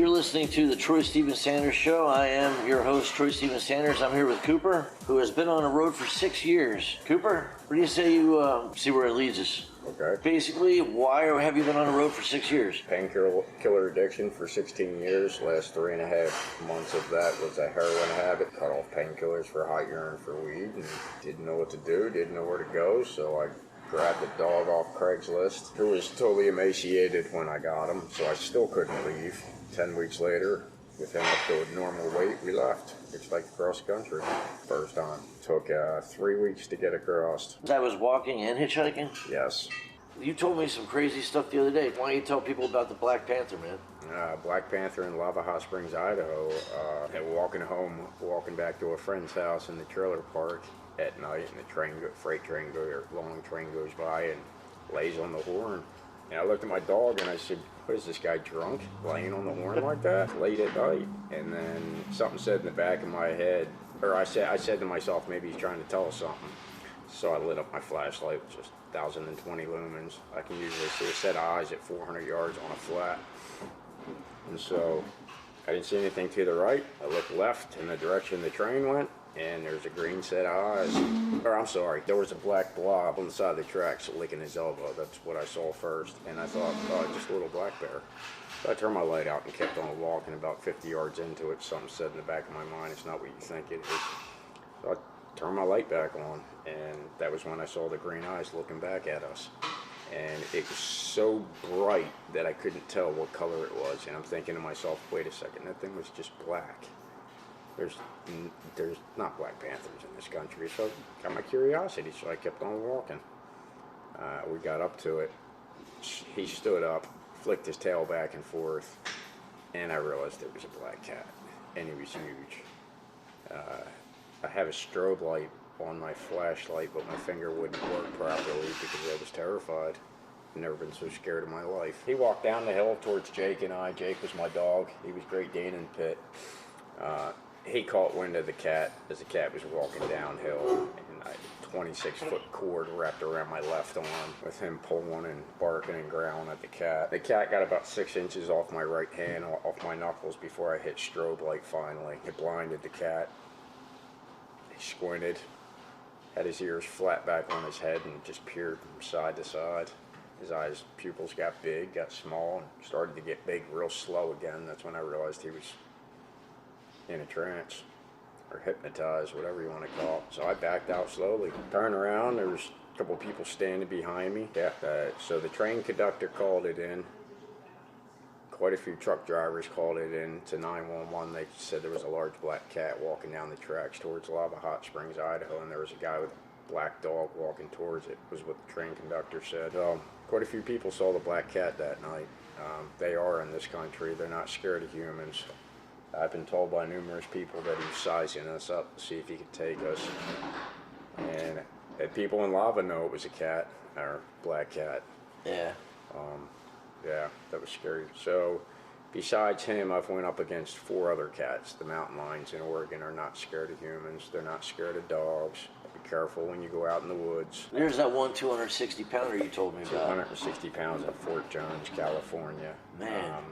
You're listening to the Troy Steven Sanders Show. I am your host, Troy Steven Sanders. I'm here with Cooper, who has been on the road for 6 years. Cooper, what do you say you see where it leads us? Okay. Basically, why have you been on the road for 6 years? Painkiller addiction for 16 years. Last 3.5 months of that was a heroin habit. Cut off painkillers for hot urine for weed and didn't know what to do, didn't know where to go, so I grabbed a dog off Craigslist who was totally emaciated when I got him, so I still couldn't leave. 10 weeks later, with him up to a normal weight, we left. It's like across the country. First time. Took 3 weeks to get across. That was walking and hitchhiking? Yes. You told me some crazy stuff the other day. Why don't you tell people about the Black Panther, man? Black Panther in Lava Hot Springs, Idaho. Walking back to a friend's house in the trailer park at night, and the long train goes by and lays on the horn. And I looked at my dog and I said, "What is this guy, drunk, laying on the horn like that late at night?" And then something said in the back of my head, or I said to myself, maybe he's trying to tell us something. So I lit up my flashlight, which is 1,020 lumens. I can usually see a set of eyes at 400 yards on a flat. And so I didn't see anything to the right. I looked left in the direction the train went, and there's a green set of eyes. Or I'm sorry, there was a black blob on the side of the tracks licking his elbow. That's what I saw first. And I thought, oh, just a little black bear. So I turned my light out and kept on walking. About 50 yards into it, something said in the back of my mind, it's not what you think it is. So I turned my light back on, and that was when I saw the green eyes looking back at us. And it was so bright that I couldn't tell what color it was. And I'm thinking to myself, wait a second, that thing was just black. There's not Black Panthers in this country. So I got my curiosity, so I kept on walking. We got up to it. He stood up, flicked his tail back and forth, and I realized it was a black cat, and he was huge. I have a strobe light on my flashlight, but my finger wouldn't work properly because I was terrified. I've never been so scared in my life. He walked down the hill towards Jake and I. Jake was my dog. He was Great Dane and Pit. He caught wind of the cat as the cat was walking downhill, and I had a 26-foot cord wrapped around my left arm with him pulling and barking and growling at the cat. The cat got about 6 inches off my right hand, off my knuckles, before I hit strobe light finally. It blinded the cat. He squinted, had his ears flat back on his head, and just peered from side to side. His pupils got big, got small, and started to get big real slow again. That's when I realized he was in a trance or hypnotized, whatever you want to call it. So I backed out slowly. Turned around, there was a couple of people standing behind me. So the train conductor called it in. Quite a few truck drivers called it in to 911. They said there was a large black cat walking down the tracks towards Lava Hot Springs, Idaho, and there was a guy with a black dog walking towards it, was what the train conductor said. Quite a few people saw the black cat that night. They are in this country. They're not scared of humans. I've been told by numerous people that he's sizing us up to see if he could take us. And people in Lava know it was a cat, or black cat. Yeah. Yeah, that was scary. So, besides him, I've went up against 4 other cats. The mountain lions in Oregon are not scared of humans. They're not scared of dogs. Be careful when you go out in the woods. There's that one 260-pounder you told me about. 260 pounds in Fort Jones, California. Man.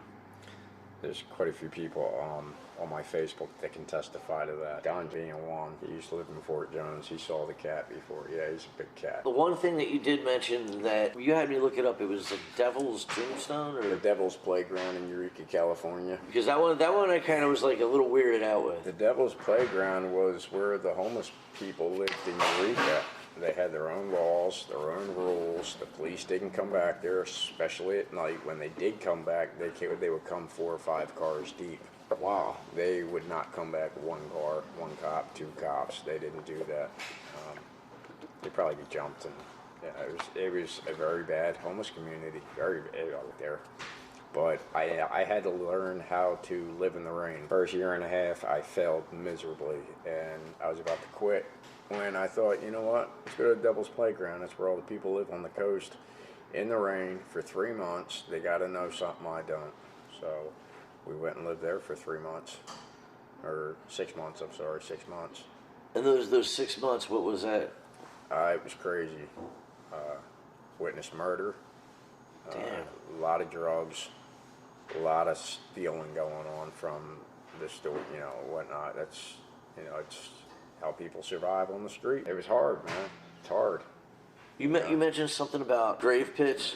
There's quite a few people on my Facebook that can testify to that. Don being one. He used to live in Fort Jones. He saw the cat before. Yeah, he's a big cat. The one thing that you did mention that you had me look it up, it was the Devil's Tombstone, or the Devil's Playground in Eureka, California. Because that one I kind of was like a little weirded out with. The Devil's Playground was where the homeless people lived in Eureka. They had their own laws, their own rules. The police didn't come back there, especially at night. When they did come back, they would come 4 or 5 cars deep. Wow. They would not come back 1 car, 1 cop, 2 cops. They didn't do that. They'd probably be jumped. And yeah, it was a very bad homeless community, very bad out there. But I had to learn how to live in the rain. First year and a half, I failed miserably, and I was about to quit. When I thought, you know what, let's go to the Devil's Playground. That's where all the people live on the coast in the rain for 3 months. They got to know something I don't. So we went and lived there for 3 months, or 6 months, 6 months. And those 6 months, what was that? It was crazy. Witnessed murder, Damn. A lot of drugs, a lot of stealing going on from the store, whatnot. That's, it's how people survive on the street. It was hard, man. It's hard. You mentioned something about grave pits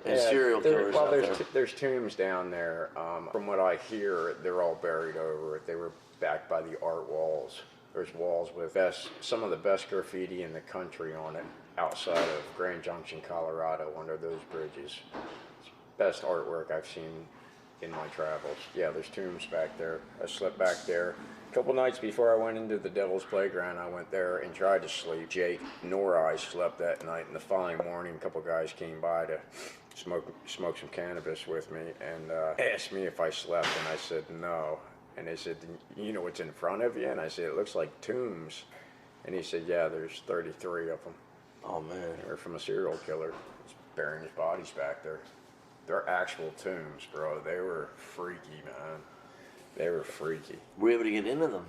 and serial killers. Well, out there. there's tombs down there. From what I hear, they're all buried over it. They were backed by the art walls. There's walls with some of the best graffiti in the country on it outside of Grand Junction, Colorado, under those bridges. It's best artwork I've seen in my travels. Yeah, there's tombs back there. I slept back there. A couple nights before I went into the Devil's Playground, I went there and tried to sleep. Jake nor I slept that night, and the following morning, a couple guys came by to smoke some cannabis with me and asked me if I slept, and I said no. And they said, you know what's in front of you? And I said, it looks like tombs. And he said, yeah, there's 33 of them. Oh, man. They're from a serial killer. He's burying his bodies back there. They're actual tombs, bro. They were freaky, man. They were freaky. Were you able to get into them?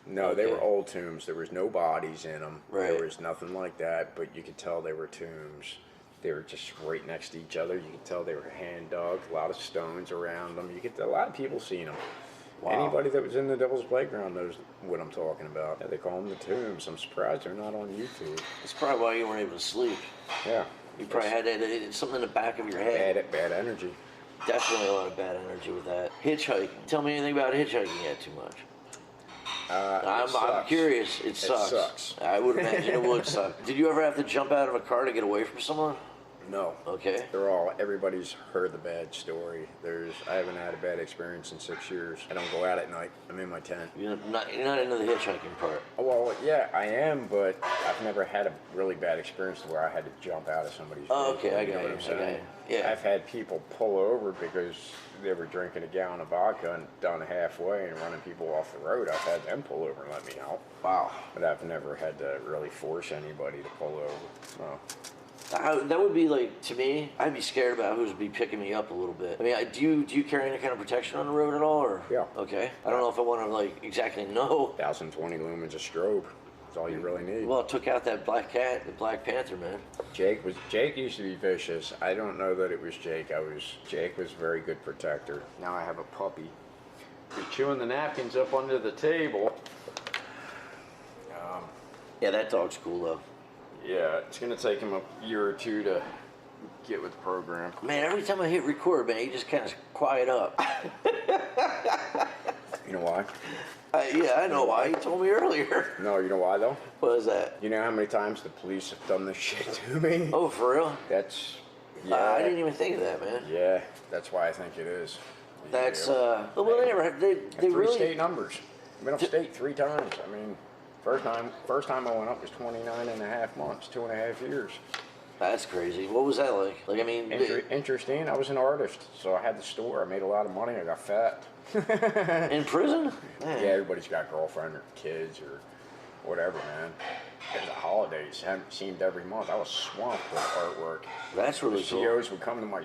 No, okay. They were old tombs. There was no bodies in them. Right. There was nothing like that, but you could tell they were tombs. They were just right next to each other. You could tell they were hand dug. A lot of stones around them. A lot of people seen them. Wow. Anybody that was in the Devil's Playground knows what I'm talking about. Yeah, they call them the tombs. I'm surprised they're not on YouTube. That's probably why you weren't able to sleep. Yeah. You probably had something in the back of your head. Bad energy. Definitely a lot of bad energy with that. Hitchhiking. Tell me anything about hitchhiking yet too much. I'm curious. It sucks. It sucks. I would imagine it would suck. Did you ever have to jump out of a car to get away from someone? No. Okay. Everybody's heard the bad story. I haven't had a bad experience in 6 years. I don't go out at night. I'm in my tent. You're not into the hitchhiking part. Well, yeah, I am, but I've never had a really bad experience where I had to jump out of somebody's vehicle. Oh, okay, I know got what I'm saying? Yeah. I've had people pull over because they were drinking a gallon of vodka and done halfway and running people off the road. I've had them pull over and let me out. Wow. But I've never had to really force anybody to pull over. So. That would be like, to me, I'd be scared about who's be picking me up a little bit. I mean, do you carry any kind of protection on the road at all? Or? Yeah. Okay. I don't know if I want to exactly know. 1020 lumens of strobe. That's all you really need. Well, it took out that black cat, the Black Panther, man. Jake used to be vicious. I don't know that it was Jake. Jake was a very good protector. Now I have a puppy. He's chewing the napkins up under the table. Yeah, that dog's cool though. Yeah, it's gonna take him a year or two to get with the program. Man, every time I hit record, man, you just kind of quiet up. You know why? Yeah, I know why. You told me earlier. No, you know why though? What is that? You know how many times the police have done this shit to me? Oh, for real? Yeah. I didn't even think of that, man. Yeah, that's why I think it is. That's well, they three really state numbers. I've been upstate 3 times. I mean. First time I went up was 29 and a half months, 2.5 years. That's crazy. What was that like? I mean, interesting. I was an artist, so I had the store. I made a lot of money. I got fat. In prison? Man. Yeah, everybody's got a girlfriend or kids or whatever, man. It was a holiday. It seemed every month. I was swamped with artwork. That's really cool. CEOs would come to my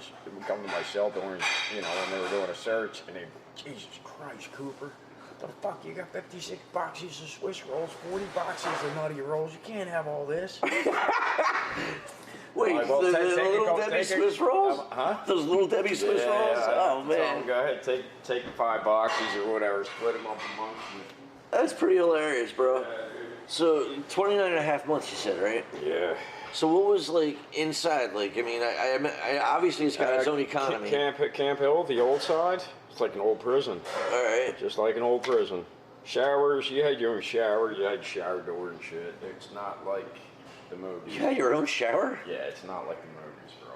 cell door, and, when they were doing a search, and they'd, Jesus Christ, Cooper. The fuck, you got 56 boxes of Swiss rolls, 40 boxes of Nutty Rolls. You can't have all this. Wait, well, the little Debbie Swiss rolls? Huh? Those little Debbie Swiss rolls? Oh, man. Go ahead, take 5 boxes or whatever, split them up amongst you. That's pretty hilarious, bro. So, 29 and a half months, you said, right? Yeah. So what was, inside? I obviously it's got its own economy. Camp Hill, the old side. It's like an old prison. All right. Just like an old prison. Showers, you had your own shower, you had shower door and shit. It's not like the movies. You had your own shower? Yeah, it's not like the movies, bro.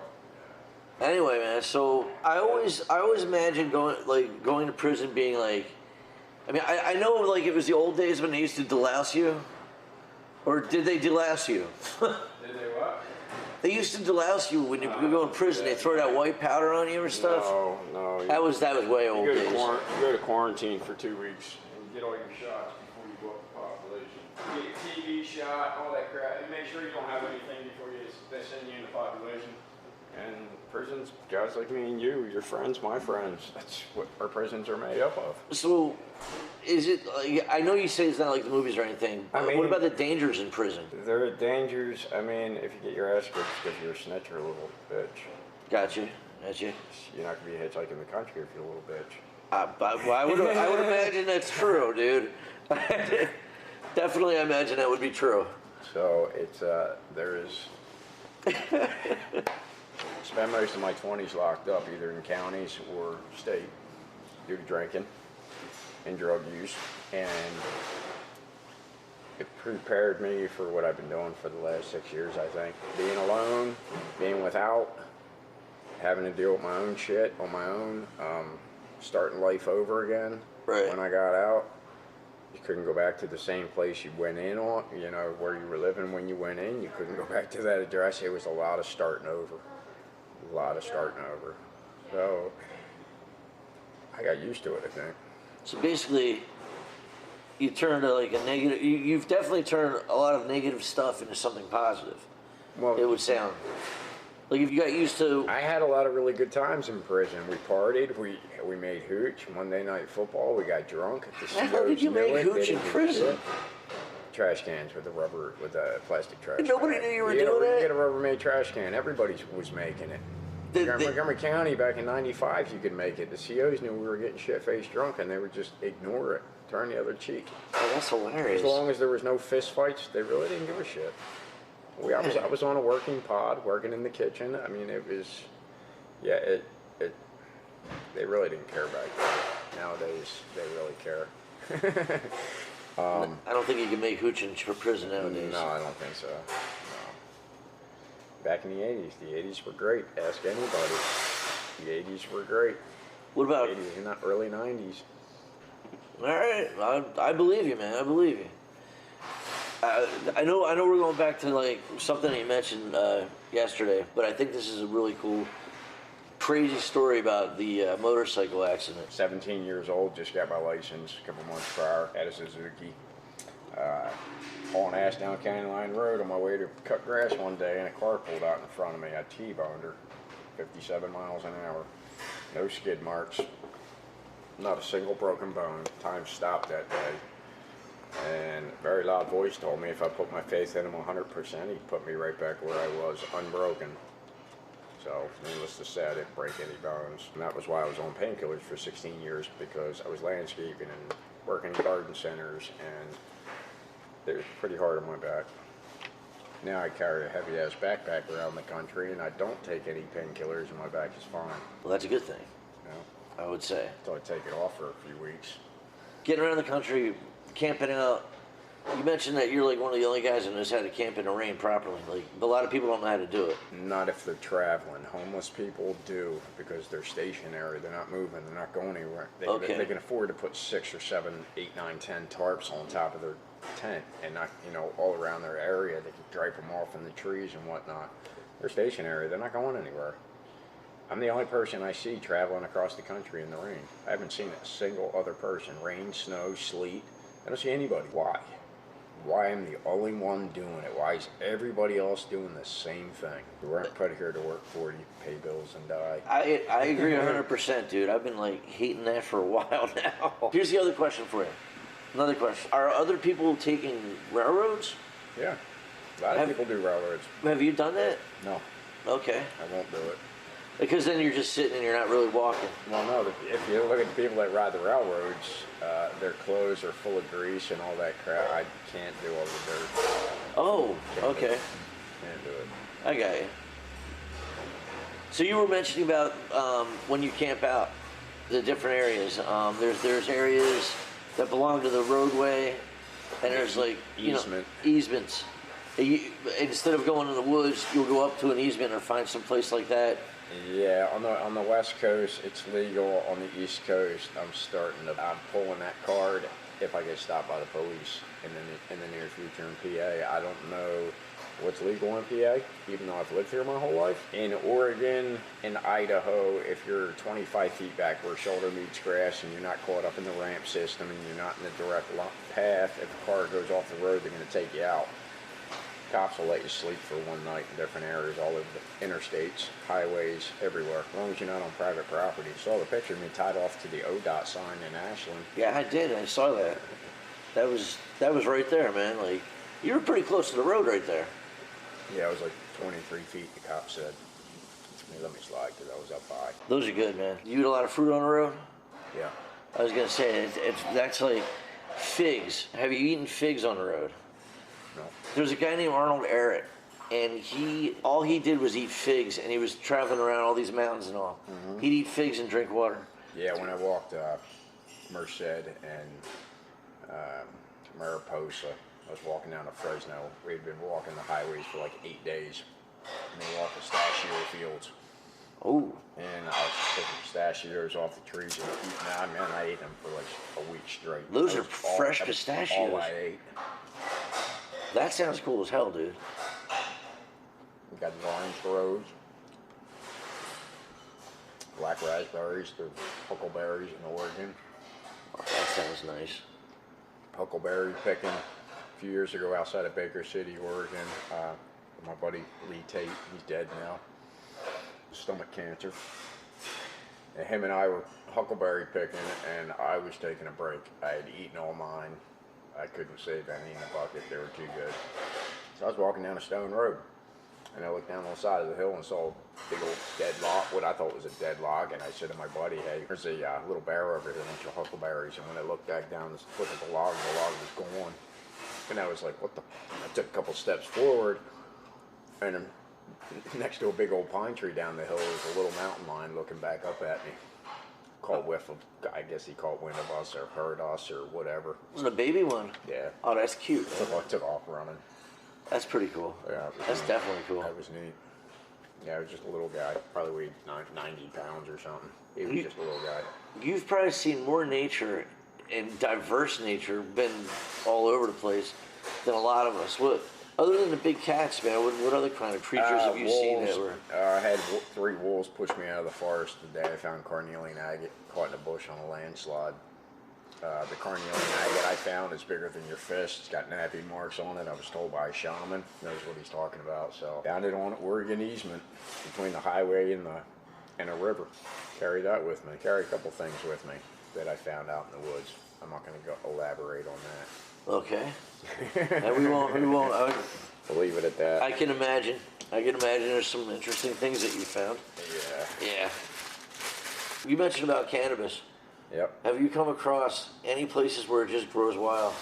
Yeah. Anyway, man, so I always imagined going to prison being like, I mean, I know it was the old days when they used to delouse you, or did they delouse you? Did they what? They used to delouse you when you go in prison. They throw that white powder on you or stuff. No. That was way old days. You go to quarantine for 2 weeks and get all your shots before you go up the population. You get your TB shot, all that crap, and make sure you don't have anything before they send you in the population. And prisons, guys like me and you, your friends, my friends. That's what our prisons are made up of. So, is it? I know you say it's not like the movies or anything. But what about the dangers in prison? There are dangers. I mean, if you get your ass kicked because you're a snitch or a little bitch. Gotcha. At you. You're not gonna be hitchhiking the country if you're a little bitch. I would imagine that's true, dude. Definitely, I imagine that would be true. So it's spent most of my 20s locked up, either in counties or state, due to drinking and drug use, and it prepared me for what I've been doing for the last 6 years. I think being alone, being without, having to deal with my own shit on my own, starting life over again. Right. When I got out, you couldn't go back to the same place you went in on, where you were living when you went in. You couldn't go back to that address. It was a lot of starting over. So I got used to it, I think. So basically, you turned like a negative. You've definitely turned a lot of negative stuff into something positive. Well, it would sound like if you got used to. I had a lot of really good times in prison. We partied. We made hooch. Monday night football. We got drunk. The How did you make hooch in prison? Trash cans with the plastic trash. Nobody bag. knew you were doing that. You get a Rubbermaid trash can. Everybody was making it. In Montgomery County back in '95, you could make it. The COs knew we were getting shit-faced drunk, and they would just ignore it, turn the other cheek. Oh, that's hilarious. As long as there was no fist fights, they really didn't give a shit. I was on a working pod, working in the kitchen. I mean, it was, yeah, they really didn't care back then. Nowadays, they really care. I don't think you can make hooch in prison nowadays. No, I don't think so. No. Back in the 80s were great. Ask anybody. The 80s were great. What about 80s and early 90s? All right, I believe you, man. I believe you. I know we're going back to like something that you mentioned yesterday, but I think this is a really cool, crazy story about the motorcycle accident. 17 years old, just got my license a couple months prior, had a Suzuki. Hauling ass down County Line Road on my way to cut grass one day, and a car pulled out in front of me. I T-boned her, 57 miles an hour. No skid marks, not a single broken bone. Time stopped that day. And a very loud voice told me if I put my faith in him 100%, he'd put me right back where I was, unbroken. So, needless to say, I didn't break any bones. And that was why I was on painkillers for 16 years, because I was landscaping and working in garden centers, and it was pretty hard on my back. Now I carry a heavy-ass backpack around the country, and I don't take any painkillers, and my back is fine. Well, that's a good thing. You know? I would say. So I take it off for a few weeks. Getting around the country, camping out. You mentioned that you're like one of the only guys that knows how to camp in the rain properly. Like, a lot of people don't know how to do it. Not if they're traveling. Homeless people do, because they're stationary. They're not moving. They're not going anywhere. They can afford to put 6 or 7, 8, 9, 10 tarps on top of their tent, and not, all around their area. They can drape them off in the trees and whatnot. They're stationary. They're not going anywhere. I'm the only person I see traveling across the country in the rain. I haven't seen a single other person. Rain, snow, sleet. I don't see anybody. Why? Why am the only one doing it? Why is everybody else doing the same thing? We weren't put here to work for you, pay bills, and die. I agree 100%, dude. I've been like hating that for a while now. Here's the other question for you. Another question. Are other people taking railroads? Yeah. A lot of people do railroads. Have you done that? No. Okay. I won't do it. Because then you're just sitting and you're not really walking. Well, no. If you look at the people that ride the railroads, their clothes are full of grease and all that crap. I can't do all the dirt. Oh, okay. Can't do it. I got you. So you were mentioning about when you camp out, the different areas. There's areas that belong to the roadway, and there's like easements. Instead of going in the woods, you'll go up to an easement or find some place like that. Yeah, on the West Coast, it's legal. On the East Coast, I'm pulling that card if I get stopped by the police in the near future in PA. I don't know what's legal in PA, even though I've lived here my whole life. In Oregon, in Idaho, if you're 25 feet back where shoulder meets grass and you're not caught up in the ramp system and you're not in the direct path, if a car goes off the road, they're going to take you out. Cops will let you sleep for one night in different areas all over the interstates, highways, everywhere, as long as you're not on private property. Saw the picture of me tied off to the ODOT sign in Ashland. Yeah, I did. I saw that. That was right there, man. Like, you were pretty close to the road right there. Yeah, it was like 23 feet, the cop said. He let me slide because I was up high. Those are good, man. You eat a lot of fruit on the road? Yeah. I was gonna say that's like figs. Have you eaten figs on the road? No. There's a guy named Arnold Ehret, and all he did was eat figs, and he was traveling around all these mountains and all. He'd eat figs and drink water. Yeah, when I walked Merced and Mariposa, I was walking down to Fresno. We had been walking the highways for like 8 days. And we walked pistachio fields. Oh. And I was just picking pistachios off the trees and eating them. Man, I ate them for like a week straight. Those are fresh pistachios. All I ate. That sounds cool as hell, dude. We got orange groves, black raspberries, the huckleberries in Oregon. Oh, that sounds nice. Huckleberry picking a few years ago outside of Baker City, Oregon. My buddy Lee Tate, he's dead now. Stomach cancer. And him and I were huckleberry picking, and I was taking a break. I had eaten all mine. I couldn't save any in the bucket. They were too good. So I was walking down a stone road, and I looked down on the side of the hill and saw a big old dead log, what I thought was a dead log, and I said to my buddy, hey, there's a little bear over here, a bunch of huckleberries. And when I looked back down the foot of the log was gone. And I was like, what the? I took a couple steps forward, and next to a big old pine tree down the hill was a little mountain lion looking back up at me. Caught whiff of, I guess he caught wind of us or heard us or whatever. Was it a baby one? Yeah. Oh, that's cute. Took off running. That's pretty cool. Yeah. That's neat. definitely cool. That was neat. Yeah, it was just a little guy. Probably weighed 90 pounds or something. He was just a little guy. You've probably seen more nature and diverse nature, been all over the place, than a lot of us. What, other than the big cats, man, what other kind of creatures have you seen that were? I had 3 wolves push me out of the forest the day I found carnelian agate caught in a bush on a landslide. The carnelian agate I found is bigger than your fist. It's got nappy marks on it. I was told by a shaman. Knows what he's talking about. So found it on Oregon easement between the highway and a river. Carry that with me. Carry a couple things with me that I found out in the woods. I'm not going to go elaborate on that. Okay. And we won't. We'll leave it at that. I can imagine. There's some interesting things that you found. Yeah. Yeah. You mentioned about cannabis. Yep. Have you come across any places where it just grows wild?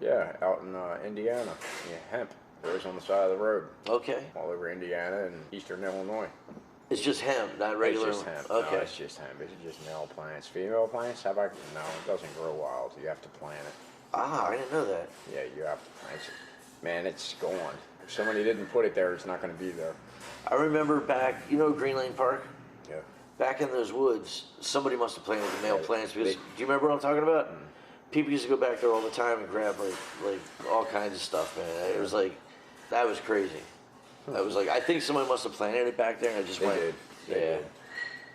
Yeah, out in Indiana. Yeah, hemp grows on the side of the road. Okay. All over Indiana and eastern Illinois. It's just hemp, not regular. It's just hemp. Okay. No, it's just hemp. It's just male plants. Female plants, no, it doesn't grow wild. You have to plant it. Ah, I didn't know that. Yeah, you have to plant it. Man, it's gone. If somebody didn't put it there, it's not going to be there. I remember back, Green Lane Park? Yeah. Back in those woods, somebody must have planted the male plants. Because, they- do you remember what I'm talking about? People used to go back there all the time and grab like all kinds of stuff, man. It was like, that was crazy. That was like, I think somebody must have planted it back there and it just They went. did. They Yeah. did.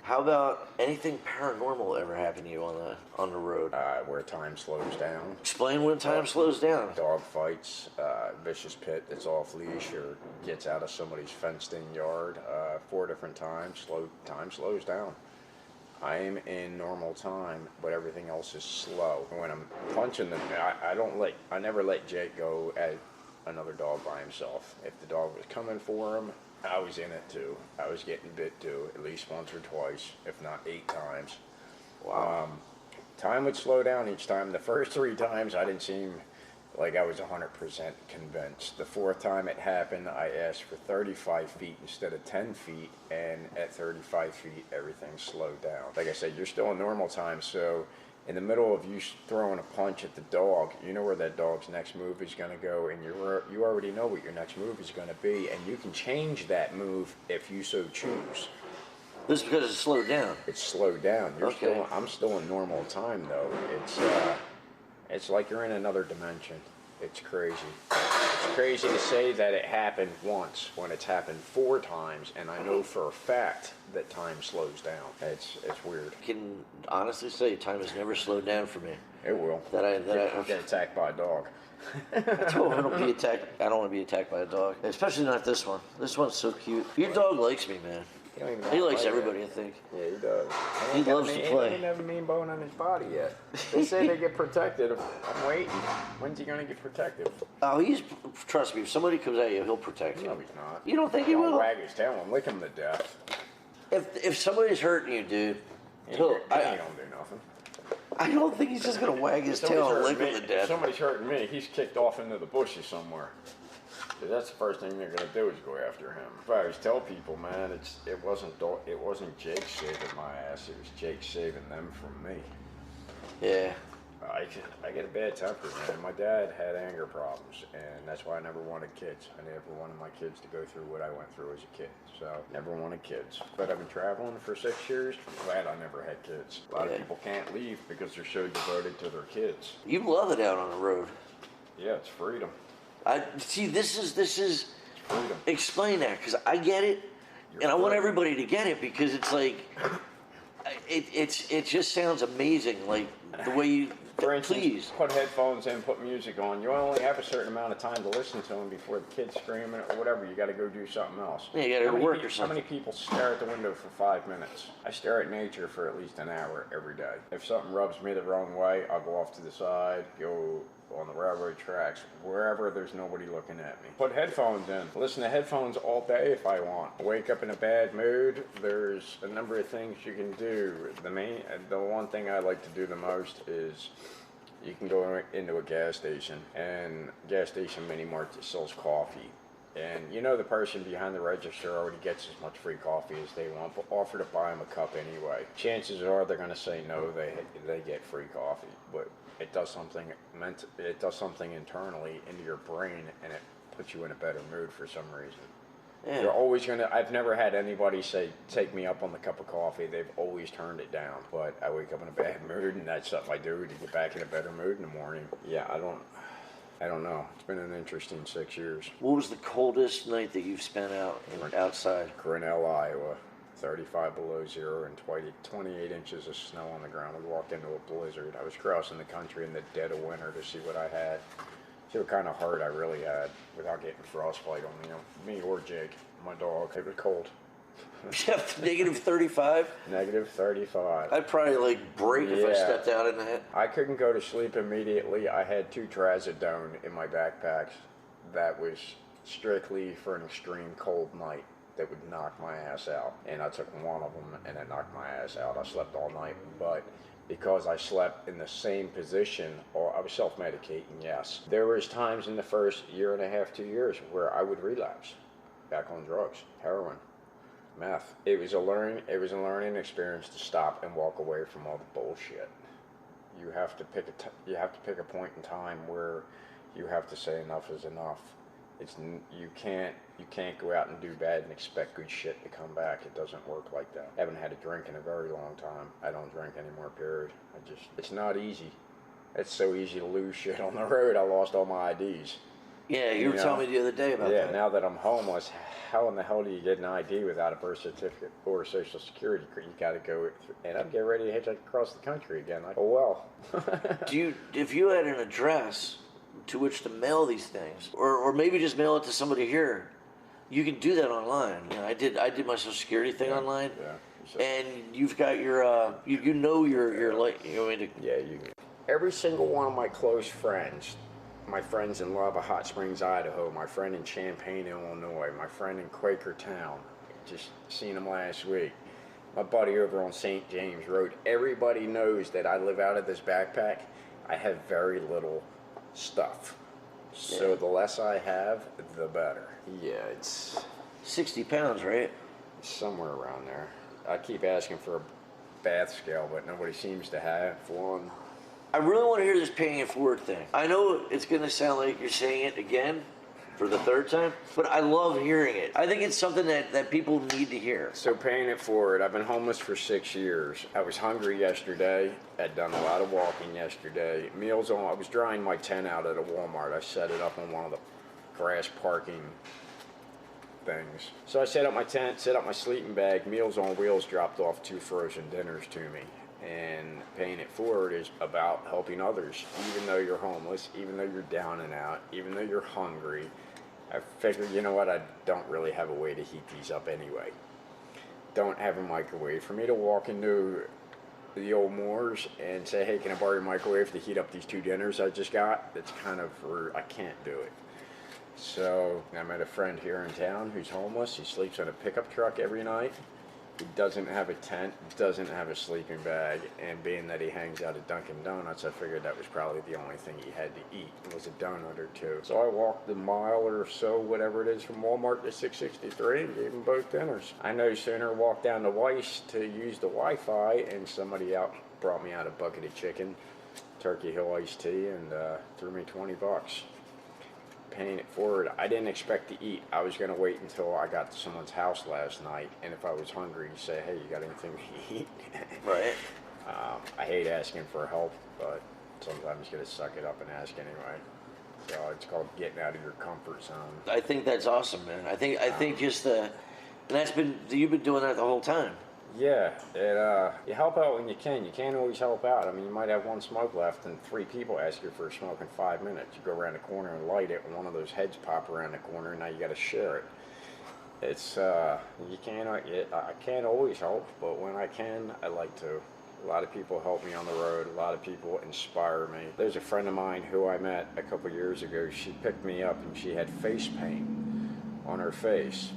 How about anything paranormal ever happen to you on the road? Where time slows down. Explain when time slows down. Dog fights, vicious pit that's off leash or gets out of somebody's fenced-in yard 4 different times. Time slows down. I'm in normal time, but everything else is slow. When I'm punching them, I never let Jake go at another dog by himself. If the dog was coming for him, I was in it too. I was getting bit too, at least once or twice, if not 8 times. Wow. Time would slow down each time. The first 3 times, I didn't seem like I was 100% convinced. The 4th time it happened, I asked for 35 feet instead of 10 feet, and at 35 feet, everything slowed down. Like I said, you're still in normal time, so in the middle of you throwing a punch at the dog, you know where that dog's next move is going to go, and you already know what your next move is going to be, and you can change that move if you so choose. This is because it's slowed down. It's slowed down. Okay. I'm still in normal time though. It's like you're in another dimension. It's crazy. It's crazy to say that it happened once when it's happened 4 times, and I know for a fact that time slows down. It's weird. I can honestly say time has never slowed down for me. It will. Get attacked by a dog. I don't want to be attacked. I don't want to be attacked by a dog, especially not this one. This one's so cute. Your dog likes me, man. He likes everybody, I think. Yeah, he does. He loves to play. He ain't have a mean bone on his body yet. They say they get protected. I'm waiting. When's he gonna get protected? Oh, trust me, if somebody comes at you, he'll protect you. No, he's not. You don't think he will? Wag his tail and lick him to death. if somebody's hurting you, dude, He ain't gonna do nothing. I don't think he's just gonna wag his tail and lick him to If death. somebody's hurting me, he's kicked off into the bushes somewhere. 'Cause that's the first thing they're gonna do is go after him. I always tell people, man, it wasn't Jake saving my ass. It was Jake saving them from me. Yeah. I get a bad temper, man. My dad had anger problems, and that's why I never wanted kids. I never wanted my kids to go through what I went through as a kid. So, never wanted kids. But I've been traveling for 6 years. I'm glad I never had kids. A lot of people can't leave because they're so devoted to their kids. You love it out on the road. Yeah, it's freedom. I see. This is It's freedom. explain that because I get it, and I want everybody to get it because it's like it just sounds amazing, like the way you. For instance, Please. put headphones in, put music on. You only have a certain amount of time to listen to them before the kid's screaming or whatever. You got to go do something else. Yeah, you got to go to work or something. How many people stare at the window for 5 minutes? I stare at nature for at least an hour every day. If something rubs me the wrong way, I'll go off to the side, go on the railroad tracks, wherever there's nobody looking at me. Put headphones in. Listen to headphones all day if I want. Wake up in a bad mood, there's a number of things you can do. The one thing I like to do the most is you can go into a gas station, and gas station mini mart that sells coffee. And you know the person behind the register already gets as much free coffee as they want, but offer to buy them a cup anyway. Chances are they're going to say no, they get free coffee. But it does something internally into your brain, and it puts you in a better mood for some reason. Yeah. They're always I've never had anybody say, take me up on the cup of coffee. They've always turned it down. But I wake up in a bad mood, and that's something I do to get back in a better mood in the morning. Yeah, I don't know. It's been an interesting 6 years. What was the coldest night that you've spent outside? Grinnell, Iowa. 35 below zero and 28 inches of snow on the ground. We walked into a blizzard. I was crossing the country in the dead of winter to see what I had. See what kind of heart I really had without getting frostbite on me or Jake, my dog. It was cold. Negative 35? Negative 35. I'd probably like break if I stepped out in that. I couldn't go to sleep immediately. I had 2 trazodone in my backpacks. That was strictly for an extreme cold night that would knock my ass out. And I took one of them, and it knocked my ass out. I slept all night, but because I slept in the same position, or I was self-medicating, yes. There was times in the first year and a half, 2 years, where I would relapse back on drugs, heroin, meth. It was a learning experience to stop and walk away from all the bullshit. You have to pick a point in time where you have to say enough is enough. You can't go out and do bad and expect good shit to come back. It doesn't work like that. I haven't had a drink in a very long time. I don't drink anymore, period. It's not easy. It's so easy to lose shit on the road. I lost all my IDs. Yeah, you were telling me the other day about that. Yeah, now that I'm homeless, how in the hell do you get an ID without a birth certificate or a social security? You got to go, and I'm getting ready to hitchhike across the country again. Like, oh well. If you had an address to which to mail these things, or maybe just mail it to somebody here, you can do that online. You know, I did my social security thing online. Yeah. And you've got your your like Every single one of my close friends, my friends in Lava Hot Springs, Idaho, my friend in Champaign, Illinois, my friend in Quakertown, just seen him last week, my buddy over on St. James Road, everybody knows that I live out of this backpack. I have very little stuff. So the less I have, the better. Yeah, it's 60 pounds, right? Somewhere around there. I keep asking for a bath scale, but nobody seems to have one. I really want to hear this paying it forward thing. I know it's going to sound like you're saying it again for the third time, but I love hearing it. I think it's something that people need to hear. So paying it forward, I've been homeless for 6 years. I was hungry yesterday. I'd done a lot of walking yesterday. Meals on, I was drying my tent out at a Walmart. I set it up on one of the grass parking things. So I set up my tent, set up my sleeping bag. Meals on Wheels dropped off 2 frozen dinners to me. And paying it forward is about helping others, even though you're homeless, even though you're down and out, even though you're hungry. I figured, you know what, I don't really have a way to heat these up anyway. Don't have a microwave. For me to walk into the old Moors and say, hey, can I borrow your microwave to heat up these 2 dinners I just got? It's kind of rude. I can't do it. So I met a friend here in town who's homeless. He sleeps in a pickup truck every night. He doesn't have a tent, doesn't have a sleeping bag, and being that he hangs out at Dunkin' Donuts, I figured that was probably the only thing he had to eat was a donut or two. So I walked a mile or so, whatever it is, from Walmart to 663 and gave them both dinners. I no sooner walked down to Weiss to use the Wi-Fi, and somebody out brought me out a bucket of chicken, Turkey Hill iced tea, and threw me 20 bucks. Paying it forward. I didn't expect to eat. I was going to wait until I got to someone's house last night, and if I was hungry, say, hey, you got anything to eat? Right. I hate asking for help, but sometimes you got to suck it up and ask anyway. So it's called getting out of your comfort zone. I think that's awesome, man. I think just and you've been doing that the whole time. Yeah, you help out when you can. You can't always help out. I mean, you might have one smoke left and 3 people ask you for a smoke in 5 minutes. You go around the corner and light it, and one of those heads pop around the corner, and now you got to share it. It's, you can't, I can't always help, but when I can, I like to. A lot of people help me on the road. A lot of people inspire me. There's a friend of mine who I met a couple years ago. She picked me up, and she had face paint on her face.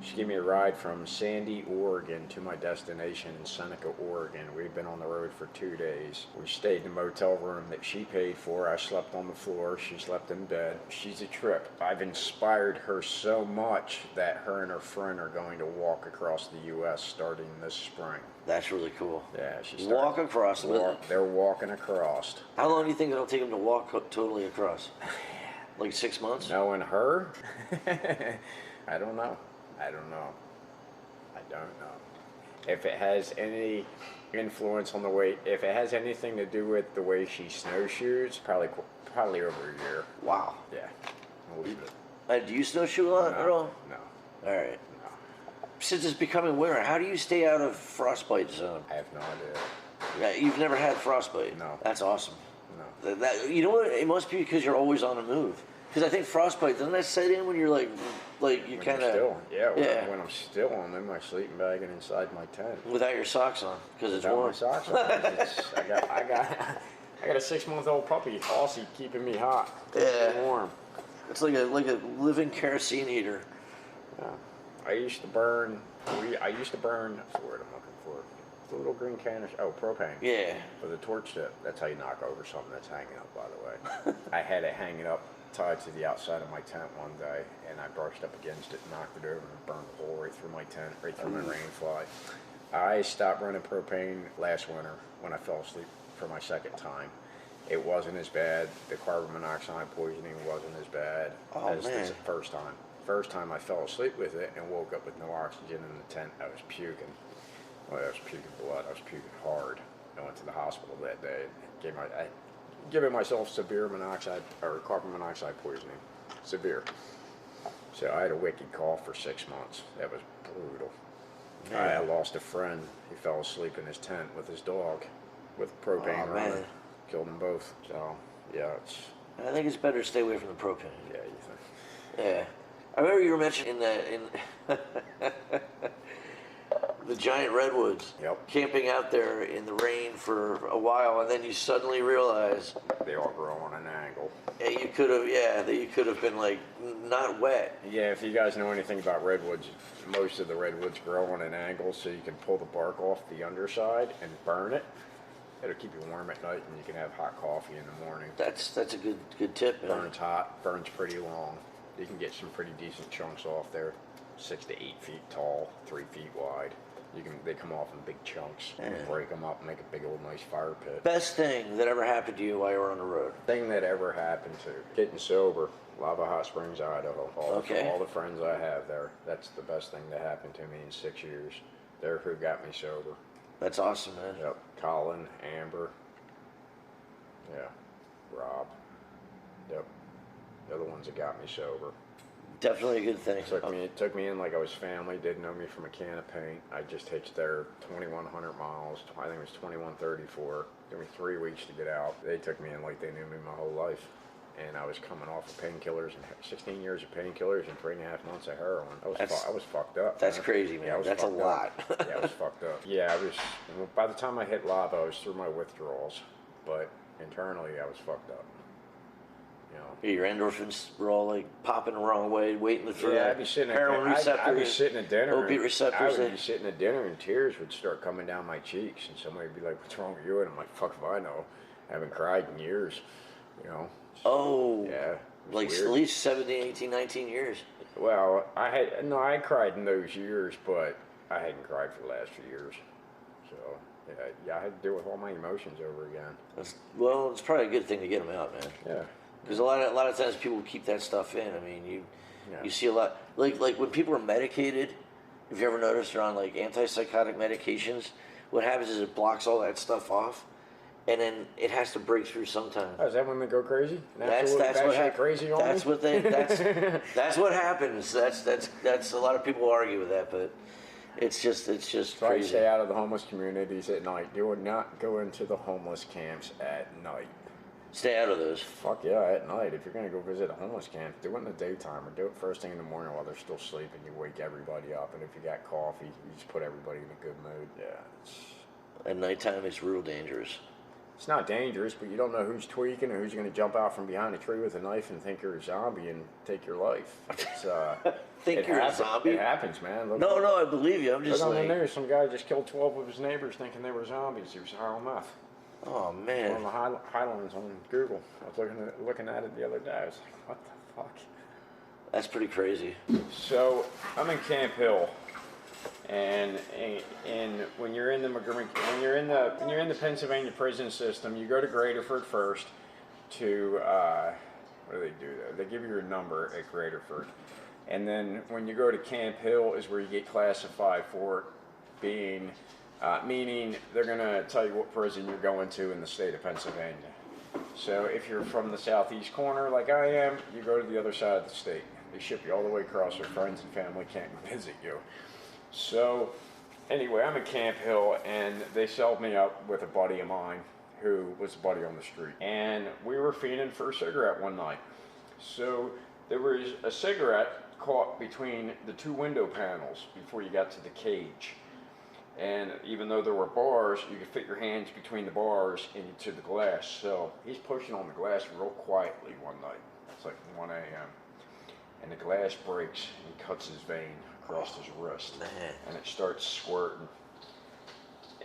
She gave me a ride from Sandy, Oregon to my destination in Seneca, Oregon. We'd been on the road for 2 days. We stayed in a motel room that she paid for. I slept on the floor. She slept in bed. She's a trip. I've inspired her so much that her and her friend are going to walk across the U.S. starting this spring. That's really cool. Yeah, she's walk across. They're walking across. How long do you think it'll take them to walk totally across? Like 6 months? Knowing her? I don't know. I don't know. If it has any influence on the way, if it has anything to do with the way she snowshoes, probably over a year. Wow. Yeah. A little bit. Do you snowshoe a lot at all? No. All right. No. Since it's becoming winter, how do you stay out of frostbite zone? I have no idea. Yeah, you've never had frostbite? No. That's awesome. No. You know what? It must be because you're always on the move. Because I think frostbite, doesn't that set in when you're like you kind of... When I'm still, I'm in my sleeping bag and inside my tent. Without your socks on, because it's Without warm. my socks on. I got a 6-month-old puppy, Aussie, keeping me hot. Yeah. Warm. It's like a living kerosene heater. Yeah. I used to burn, what's the word I'm looking for? The little green canister, propane. Yeah. With a torch tip. That's how you knock over something that's hanging up, by the way. I had it hanging up, tied to the outside of my tent one day, and I brushed up against it, knocked it over, and burned a hole right through my tent, right through my rain fly. I stopped running propane last winter when I fell asleep for my second time. It wasn't as bad. The carbon monoxide poisoning wasn't as bad as the first time. First time I fell asleep with it and woke up with no oxygen in the tent, I was puking. Well, I was puking blood. I was puking hard. I went to the hospital that day and giving myself severe monoxide or carbon monoxide poisoning. Severe. So I had a wicked cough for 6 months. That was brutal. I lost a friend. He fell asleep in his tent with his dog with propane running. Killed them both. So, yeah, I think it's better to stay away from the propane. Yeah, you think? Yeah. I remember you were mentioning in the giant redwoods. Yep. Camping out there in the rain for a while, and then you suddenly realize they all grow on an angle. Yeah, that you could have been like not wet. Yeah, if you guys know anything about redwoods, most of the redwoods grow on an angle, so you can pull the bark off the underside and burn it. It'll keep you warm at night, and you can have hot coffee in the morning. That's a good tip. Man. Burns hot, burns pretty long. You can get some pretty decent chunks off there, 6 to 8 feet tall, 3 feet wide. They come off in big chunks. You can break them up and make a big old nice fire pit. Best thing that ever happened to you while you were on the road? Thing that ever happened to getting sober. Lava Hot Springs, Idaho. All the friends I have there. That's the best thing that happened to me in 6 years. They're who got me sober. That's awesome, man. Yep. Colin, Amber. Yeah. Rob. Yep. They're the ones that got me sober. Definitely a good thing. It took me in like I was family. Didn't know me from a can of paint. I just hitched there 2,100 miles. I think it was 2,134. Took me 3 weeks to get out. They took me in like they knew me my whole life. And I was coming off of painkillers and 16 years of painkillers and 3.5 months of heroin. I was fucked up. That's crazy, man. Yeah, that's a lot. Yeah, I was fucked up. Yeah, by the time I hit lava, I was through my withdrawals. But internally, I was fucked up. You know. Your endorphins were all like popping the wrong way, waiting for Yeah, the I'd be sitting at heroin receptors. I'd be sitting at dinner. Opiate receptors. I would be sitting at dinner and tears would start coming down my cheeks, and somebody would be like, "What's wrong with you?" And I'm like, "Fuck if I know. I haven't cried in years." You know. Oh. Yeah. Like Weird. at least 17, 18, 19 years. Well, I cried in those years, but I hadn't cried for the last few years. So yeah, I had to deal with all my emotions over again. Well, it's probably a good thing to get them out, man. Yeah. Because a lot of times people keep that stuff in. I mean, you see a lot like when people are medicated. If you ever noticed they're on like antipsychotic medications, what happens is it blocks all that stuff off, and then it has to break through sometime. Oh, is that when they go crazy? That's what happens. Crazy on That's me? what they. That's what happens. That's a lot of people argue with that, but it's just Try to crazy. stay out of the homeless communities at night. Do not go into the homeless camps at night. Stay out of those. Fuck yeah, at night. If you're gonna go visit a homeless camp, do it in the daytime or do it first thing in the morning while they're still sleeping. You wake everybody up, and if you got coffee, you just put everybody in a good mood. Yeah, At nighttime, it's real dangerous. it's not dangerous, but you don't know who's tweaking or who's gonna jump out from behind a tree with a knife and think you're a zombie and take your life. It's, Think you're a zombie? It happens, man. Look, No, I believe you. I'm look just on like, the news. Some guy just killed 12 of his neighbors thinking they were zombies. He was high on meth. oh On man, the Highlands on Google. I was looking at it the other day. I was like, what the fuck? that's pretty crazy. So I'm in Camp Hill, and when you're in the Pennsylvania prison system, you go to Graterford first. To what do they do there? They give you your number at Graterford, and then when you go to Camp Hill is where you get classified for being. Meaning they're going to tell you what prison you're going to in the state of Pennsylvania. So if you're from the southeast corner like I am, you go to the other side of the state. They ship you all the way across so friends and family can't visit you. So anyway, I'm in Camp Hill and they sold me up with a buddy of mine who was a buddy on the street. And we were fiending for a cigarette one night. So there was a cigarette caught between the two window panels before you got to the cage. And even though there were bars, you could fit your hands between the bars into the glass. So he's pushing on the glass real quietly one night. It's like 1 a.m. And the glass breaks and he cuts his vein across his wrist. Man. And it starts squirting.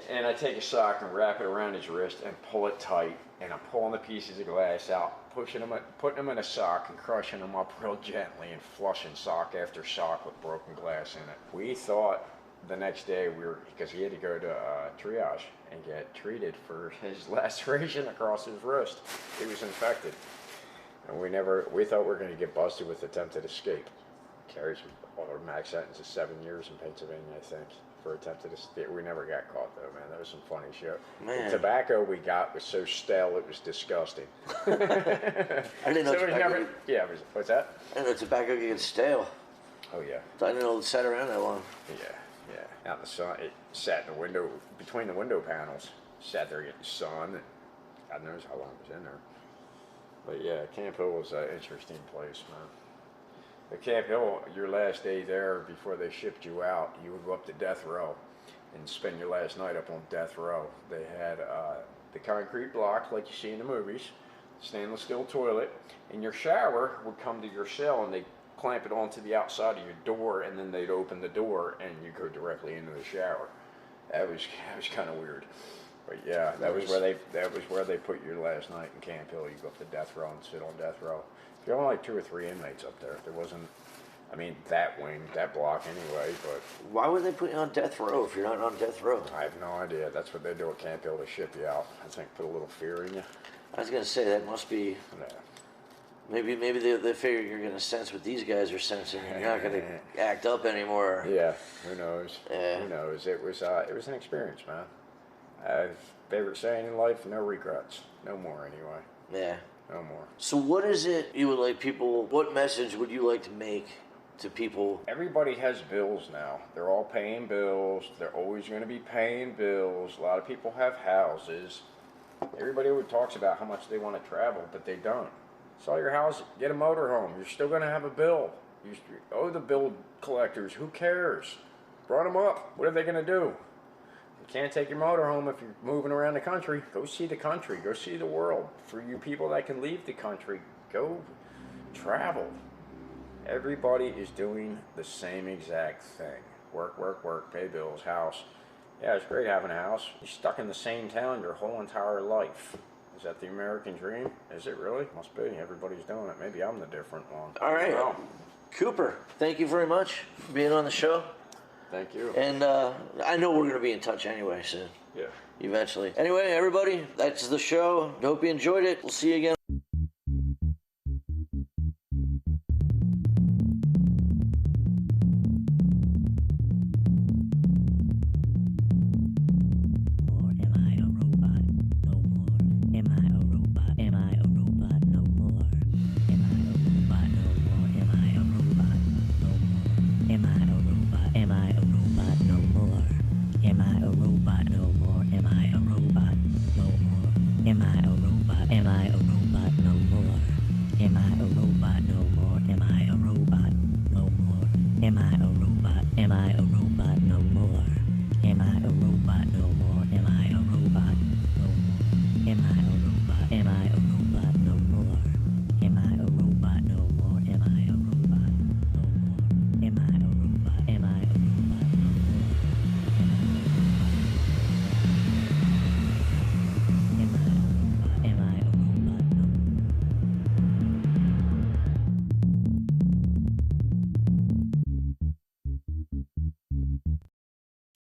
And I take a sock and wrap it around his wrist and pull it tight. And I'm pulling the pieces of glass out, putting them in a sock and crushing them up real gently and flushing sock after sock with broken glass in it. We thought the next day because he had to go to triage and get treated for his laceration across his wrist. He was infected, and we thought we were going to get busted with attempted escape. Carries our max sentence is 7 years in Pennsylvania, I think, for attempted escape. We never got caught though, man. That was some funny shit. Man. The tobacco we got was so stale it was disgusting. I didn't know So it tobacco. what's that? I didn't know tobacco could get stale. Oh yeah. I didn't know it sat around that long. Yeah. Out in the sun, it sat in the window, between the window panels. Sat there getting sun, and God knows how long it was in there. But yeah, Camp Hill was an interesting place, man. At Camp Hill, your last day there before they shipped you out, you would go up to death row and spend your last night up on death row. They had the concrete block like you see in the movies, stainless steel toilet, and your shower would come to your cell and they clamp it onto the outside of your door, and then they'd open the door and you go directly into the shower. That was kind of weird, but yeah, that was where they put you last night in Camp Hill. You go up to death row and sit on death row. There were only like 2 or 3 inmates up there. There wasn't, I mean, that block anyway. But Why would they put you on death row if you're not on death row? I have no idea. That's what they do at Camp Hill to ship you out. I think put a little fear in you. I was gonna say that must be. Yeah. Maybe they figure you're gonna sense what these guys are sensing, and you're not gonna act up anymore. Yeah, who knows? Yeah. Who knows? It was an experience, man. Favorite saying in life: no regrets. No more, anyway. Yeah. No more. So what is it you would like people? What message would you like to make to people? Everybody has bills now. They're all paying bills. They're always going to be paying bills. A lot of people have houses. Everybody always talks about how much they want to travel, but they don't. Sell your house, get a motorhome. You're still going to have a bill. You owe the bill collectors. Who cares? Brought them up. What are they going to do? can't take your motorhome if you're moving around the country. Go see the country. Go see the world. For you people that can leave the country, go travel. Everybody is doing the same exact thing. Work, work, work, pay bills, house. Yeah, it's great having a house. You're stuck in the same town your whole entire life. Is that the American dream? Is it really? Must be. Everybody's doing it. Maybe I'm the different one. All right. Wow. Cooper, thank you very much for being on the show. Thank you. And I know we're going to be in touch anyway soon. Yeah. Eventually. Anyway, everybody, that's the show. Hope you enjoyed it. We'll see you again. Am I a robot? Am I a robot? No more. Am I a robot? No more. Am I a robot? No more. Am I a robot? Am I a robot?